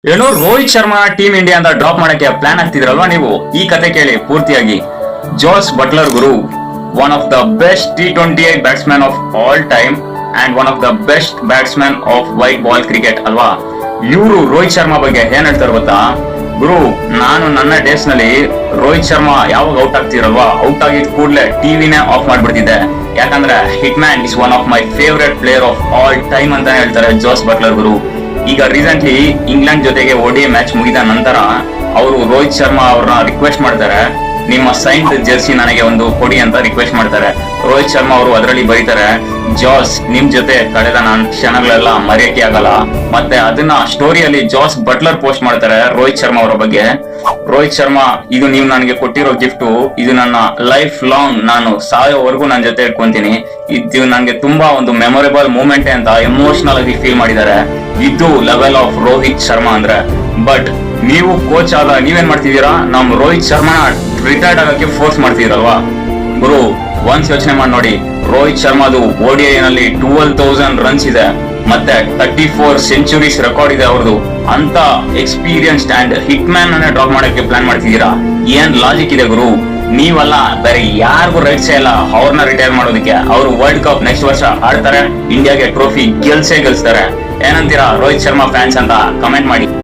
ಏನು Rohit Sharma team India ಅಂತ drop ಮಾಡಕ್ಕೆ ಪ್ಲಾನ್ ಆಗ್ತಿದ್ರಲ್ವಾ ನೀವು? ಈ ಕತೆ ಕೇಳಿ ಪೂರ್ತಿಯಾಗಿ. ಜೋಸ್ ಬಟ್ಲರ್ ಗುರು, one of the best T20 batsman of all time and one of the best batsman of white ball cricket ಅಲ್ವಾ? ಇವರು ರೋಹಿತ್ ಶರ್ಮಾ ಬಗ್ಗೆ ಏನ್ ಹೇಳ್ತಾರೆ ಗೊತ್ತಾ ಗುರು? ನಾನು ನನ್ನ ಡೇಸ್ ನಲ್ಲಿ ರೋಹಿತ್ ಶರ್ಮಾ ಯಾವಾಗ ಔಟ್ ಆಗ್ತಿರಲ್ವಾ, ಔಟ್ ಆಗಿದ್ ಕೂಡಲೇ ಟಿವಿನೇ ಆಫ್ ಮಾಡ್ಬಿಡ್ತಿದ್ದೆ. ಯಾಕಂದ್ರೆ hit man is one of my favourite player of all time ಅಂತ ಹೇಳ್ತಾರೆ ಜೋಸ್ ಬಟ್ಲರ್ ಗುರು. ಈಗ ರೀಸೆಂಟ್ಲಿ ಇಂಗ್ಲೆಂಡ್ ಜೊತೆಗೆ ODI ಮ್ಯಾಚ್ ಮುಗಿದ ನಂತರ ಅವರು ರೋಹಿತ್ ಶರ್ಮಾ ಅವ್ರನ್ನ ರಿಕ್ವೆಸ್ಟ್ ಮಾಡ್ತಾರೆ, ನಿಮ್ಮ ಸೈನ್ಡ್ ಜೆರ್ಸಿ ನನಗೆ ಒಂದು ಕೊಡಿ ಅಂತ ರಿಕ್ವೆಸ್ಟ್ ಮಾಡ್ತಾರೆ. ರೋಹಿತ್ ಶರ್ಮಾ ಅವರು ಅದರಲ್ಲಿ ಬರೀತಾರೆ, ಜಾಸ್ ನಿಮ್ ಜೊತೆ ಕಳೆದ ನನ್ನ ಕ್ಷಣಗಳೆಲ್ಲ ಮರೆಯಕ್ಕೆ ಆಗಲ್ಲ. ಮತ್ತೆ ಅದನ್ನ ಸ್ಟೋರಿಯಲ್ಲಿ ಜಾಸ್ ಬಟ್ಲರ್ ಪೋಸ್ಟ್ ಮಾಡ್ತಾರೆ ರೋಹಿತ್ ಶರ್ಮಾ ಅವರ ಬಗ್ಗೆ. ರೋಹಿತ್ ಶರ್ಮಾ, ಇದು ನೀವು ನನಗೆ ಕೊಟ್ಟಿರೋ ಗಿಫ್ಟ್, ಇದು ನನ್ನ ಲೈಫ್ ಲಾಂಗ್, ನಾನು ಸಾಯೋವರೆಗೂ ನನ್ನ ಜೊತೆ ಇಟ್ಕೊಂತೀನಿ. ಇದು ನನಗೆ ತುಂಬಾ ಒಂದು ಮೆಮೊರೇಬಲ್ ಮೂಮೆಂಟ್ ಅಂತ ಎಮೋಷನಲ್ ಆಗಿ ಫೀಲ್ ಮಾಡಿದ್ದಾರೆ. ಇದು ಲೆವೆಲ್ ಆಫ್ ರೋಹಿತ್ ಶರ್ಮಾ ಅಂದ್ರೆ. ಬಟ್ ನೀವು ಕೋಚ್ ಆದ ನೀವೇನ್ ಮಾಡ್ತಿದ್ದೀರಾ? ನಮ್ ರೋಹಿತ್ ಶರ್ಮಾ ರಿಟೈರ್ಡ್ ಆಗಕ್ಕೆ ಫೋರ್ಸ್ ಮಾಡ್ತಿದ್ದೀರಲ್ವಾ ಗುರು? ಒನ್ಸ್ ಯೋಚನೆ ಮಾಡಿ ನೋಡಿ, ರೋಹಿತ್ ಶರ್ಮಾದು ODI ನಲ್ಲಿ 12,000 ರನ್ಸ್ ಇದೆ, ಮತ್ತೆ 34 ಸೆಂಚುರೀಸ್ ರೆಕಾರ್ಡ್ ಇದೆ ಅವ್ರದ್ದು. ಅಂತ ಎಕ್ಸ್ಪೀರಿಯನ್ಸ್ಡ್ ಅಂಡ್ ಹಿಟ್ ಮ್ಯಾನ್ ಅನ್ನೇ ಡ್ರಾಪ್ ಮಾಡಕ್ಕೆ ಪ್ಲಾನ್ ಮಾಡ್ತಿದ್ದೀರಾ? ಏನ್ ಲಾಜಿಕ್ ಇದೆ ಗುರು? ನೀವಲ್ಲ, ಬೇರೆ ಯಾರಿಗೂ ರೈಟ್ಸೇ ಇಲ್ಲ ಅವ್ರನ್ನ ರಿಟೈರ್ ಮಾಡೋದಕ್ಕೆ. ಅವರು ವರ್ಲ್ಡ್ ಕಪ್ ನೆಕ್ಸ್ಟ್ ವರ್ಷ ಆಡ್ತಾರೆ, ಇಂಡಿಯಾಗೆ ಟ್ರೋಫಿ ಗೆಲ್ಸೇ ಗೆಲ್ಸ್ತಾರೆ. ಏನಂತೀರಾ ರೋಹಿತ್ ಶರ್ಮಾ ಫ್ಯಾನ್ಸ್ ಅಂತ ಕಮೆಂಟ್ ಮಾಡಿ.